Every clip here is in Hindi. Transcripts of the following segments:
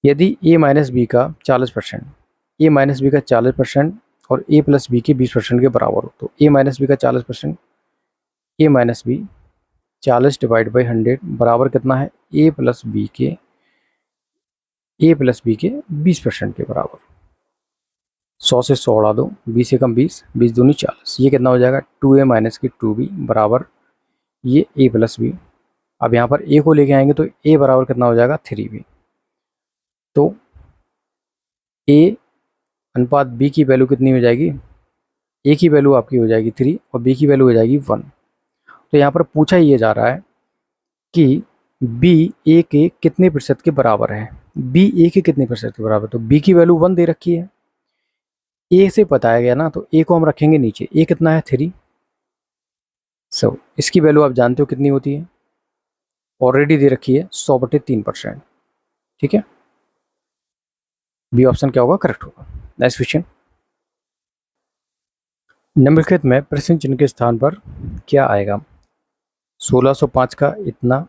यदि ए माइनस बी का 40%, ए माइनस बी का 40% और ए प्लस बी के 20% के बराबर हो, तो ए माइनस बी का 40%, ए माइनस बी 40 डिवाइड बाई 100 बराबर कितना है, ए प्लस बी के 20% के बराबर। 100 से 100 उड़ा दो, 20 से कम 20, 20 दूनी 40, ये कितना हो जाएगा 2a माइनस की 2b बराबर ये a प्लस बी। अब यहाँ पर a को लेके आएंगे तो a बराबर कितना हो जाएगा 3b। तो a अनुपात b की वैल्यू कितनी हो जाएगी, a की वैल्यू आपकी हो जाएगी 3 और b की वैल्यू हो जाएगी 1। तो यहाँ पर पूछा ये जा रहा है कि b a के कितने प्रतिशत के बराबर है, b a के कितने प्रतिशत के बराबर, तो b की वैल्यू 1 दे रखी है, a से बताया गया ना, तो a को हम रखेंगे नीचे, a कितना है 3। इसकी वैल्यू आप जानते हो कितनी होती है, ऑलरेडी दे रखी है 100/3%। ठीक है, बी ऑप्शन क्या होगा, करेक्ट होगा। नेक्स्ट क्वेश्चन, निम्नलिखित में प्रश्न चिन्ह के स्थान पर क्या आएगा, 1605 का इतना,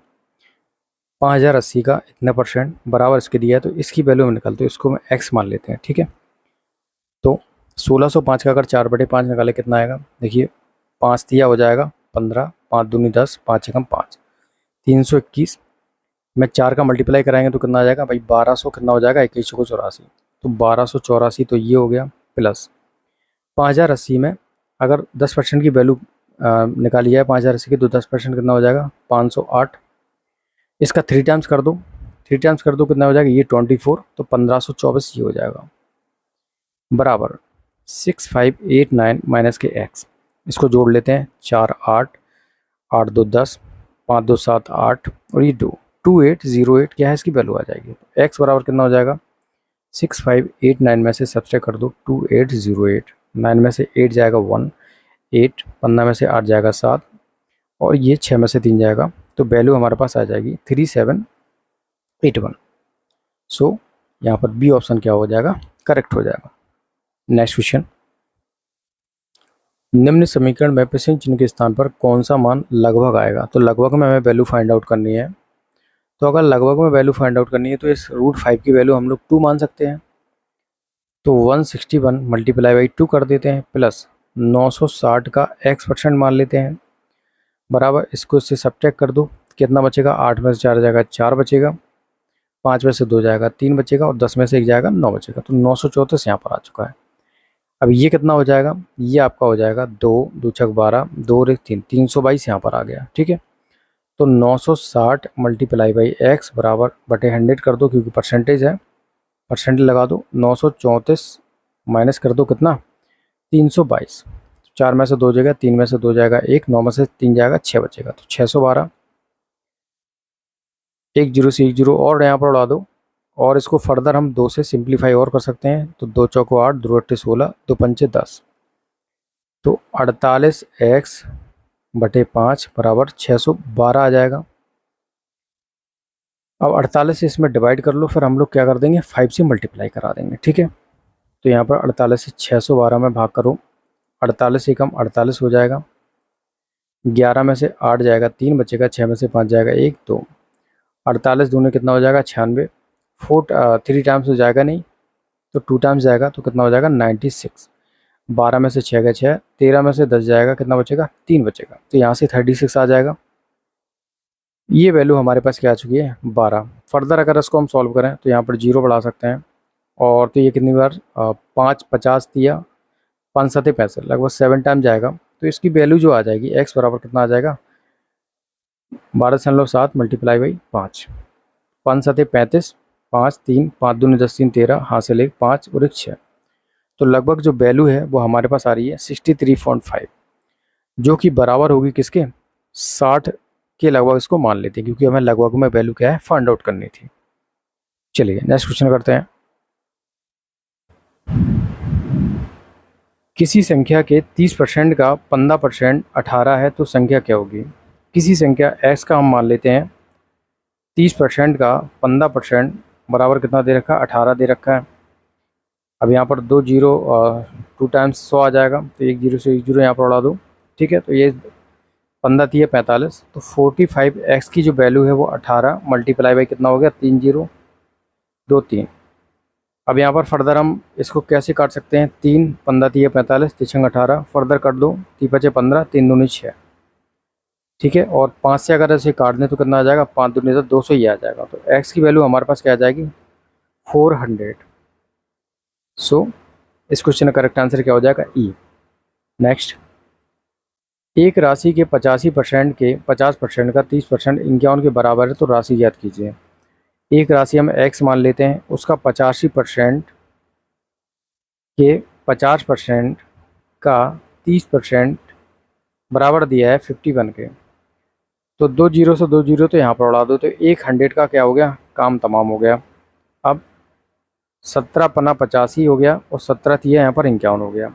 5080 का इतना % बराबर इसके दिया है, तो इसकी वैल्यू हम निकालते हैं, इसको हम x मान लेते हैं। ठीक है, तो 1605 का अगर 4/5 निकाले कितना आएगा, देखिए 5 दिया हो जाएगा 15, 5 दूनी 10, 5 एकम 5, 321 में 4 का मल्टीप्लाई कराएंगे तो कितना आ जाएगा भाई 1200, कितना हो जाएगा 2184, तो 1284 तो ये हो गया, प्लस 5080 में अगर 10% की वैल्यू निकाली जाए 5080 की, तो 10% कितना हो जाएगा 508, इसका 3 टाइम्स कर दो, 3 टाइम्स कर दो कितना हो जाएगा ये 24, तो 1524 ये हो जाएगा बराबर 6589 माइनस के x, इसको जोड़ लेते हैं 4 8, 8 2 10, 5 2 7 8 और ये 2808 क्या है इसकी वैल्यू आ जाएगी, तो x बराबर कितना हो जाएगा 6589 में से सब्सट्रैक्ट कर दो 2808, 9 में से 8 जाएगा 1, 8 15 में से 8 जाएगा 7 और ये 6 में से 3 जाएगा, तो वैल्यू हमारे पास आ जाएगी 3781। सो यहाँ पर बी ऑप्शन क्या हो जाएगा, करेक्ट हो जाएगा। नेक्स्ट क्वेश्चन, निम्न समीकरण में प्रश्न चिन्ह के स्थान पर कौन सा मान लगभग आएगा, तो लगभग में हमें वैल्यू फाइंड आउट करनी है, तो अगर लगभग में वैल्यू फाइंड आउट करनी है तो इस √5 की वैल्यू हम लोग 2 मान सकते हैं, तो 161 मल्टीप्लाई बाई 2 कर देते हैं, प्लस 960 का x% मान लेते हैं बराबर, इसको इससे सब्ट्रैक्ट कर दो, कितना बचेगा 8 में से 4 जाएगा 4 बचेगा, 5 में से 2 जाएगा 3 बचेगा और 10 में से 1 जाएगा 9 बचेगा, तो 934 यहाँ पर आ चुका है। अब ये कितना हो जाएगा, ये आपका हो जाएगा 2 2 छक 12, 2 और 1 3, 322 यहाँ पर आ गया। ठीक है, तो 960 मल्टीप्लाई बाई x बराबर बटे 100 कर दो, क्योंकि परसेंटेज है, परसेंटेज लगा दो, 934 माइनस कर दो कितना 322, 4 में से 2 जाएगा, 3 में से 2 जाएगा 1, 9 में से 3 जाएगा 6 बचेगा, तो 612, 1 0 से 1 0 और यहाँ पर उड़ा दो, और इसको फर्दर हम 2 से सिंप्लीफाई और कर सकते हैं, तो 2 चौको 8, 2 अट्ठे 16, 2 पंचे 10, तो 48x बटे 5 बराबर 612 आ जाएगा। अब 48 से इसमें डिवाइड कर लो, फिर हम लोग क्या कर देंगे 5 से मल्टीप्लाई करा देंगे। ठीक है, तो यहाँ पर 48 से 612 में भाग करो, 48 से कम 48 हो जाएगा, 11 में से 8 जाएगा 3 बचेगा, 6 में से 5 जाएगा 1, तो 48 दूने कितना हो जाएगा 96, 3 टाइम्स हो जाएगा नहीं, तो 2 टाइम्स जाएगा, तो कितना हो जाएगा 96, 12 में से 6 का 6, 13 में से 10 जाएगा, कितना बचेगा 3 बचेगा, तो यहाँ से 36 आ जाएगा। ये वैल्यू हमारे पास क्या आ चुकी है 12। फर्दर अगर इसको हम सॉल्व करें तो यहाँ पर 0 बढ़ा सकते हैं, और तो ये कितनी बार 5 50 दिया, 5 7 65, लगभग 7 टाइम जाएगा, तो इसकी वैल्यू जो आ जाएगी x बराबर कितना आ जाएगा 12.7 मल्टीप्लाई बाई 5, 5 7 35, 5 3, 5 दूनी 10 3 13, हासिल 1 5 और 1 6, तो लगभग जो वैल्यू है वो हमारे पास आ रही है 63.5, जो कि बराबर होगी किसके 60 के लगभग, इसको मान लेते हैं क्योंकि हमें लगभग में वैल्यू क्या है फाइंड आउट करनी थी। चलिए नेक्स्ट क्वेश्चन करते हैं, किसी संख्या के 30% का 15% 18 है तो संख्या क्या होगी। किसी संख्या x का हम मान लेते हैं 30% का 15% बराबर कितना दे रखा है 18 दे रखा है। अब यहाँ पर 2 0 और 2 टाइम्स 100 आ जाएगा, तो 1 0 से 1 0 यहाँ पर उड़ा दो। ठीक है, तो ये 15 थी 45, तो 45x की जो वैल्यू है वो 18 मल्टीप्लाई बाई कितना हो गया 3 0, 2 3। अब यहाँ पर फर्दर हम इसको कैसे काट सकते हैं, 3 15 3 45 3 18, फर्दर कर दो 3 5 15 3 दूनी 6, ठीक है। और 5 से अगर ऐसे काट दें तो कितना आ जाएगा, 5 दूनी 200 ही आ जाएगा। तो x की वैल्यू हमारे पास क्या आ जाएगी, 400। सो इस क्वेश्चन का करेक्ट आंसर क्या हो जाएगा, ई। नेक्स्ट, एक राशि के 85% के 50% का 30% 51 के बराबर है तो राशि ज्ञात कीजिए। एक राशि हम x मान लेते हैं, उसका 85% के 50% का 30% बराबर दिया है 51 के। तो 2 जीरो से 2 जीरो तो यहाँ पर उड़ा दो, तो 100 का क्या हो गया, काम तमाम हो गया। अब 17 पन्ना 85 हो गया और 17 तिया यहाँ पर 51 हो गया।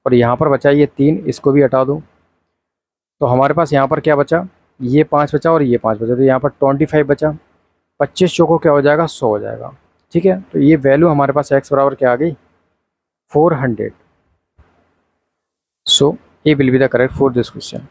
और यहाँ पर बचा ये 3, इसको भी हटा दो। तो हमारे पास यहाँ पर क्या बचा, ये 5 बचा और ये 5 बचा, तो यहाँ पर 25 बचा। 25 चौको क्या हो जाएगा, 100 हो जाएगा, ठीक है। तो ये वैल्यू हमारे पास x बराबर क्या आ गई, 400। So A will be the correct for this question.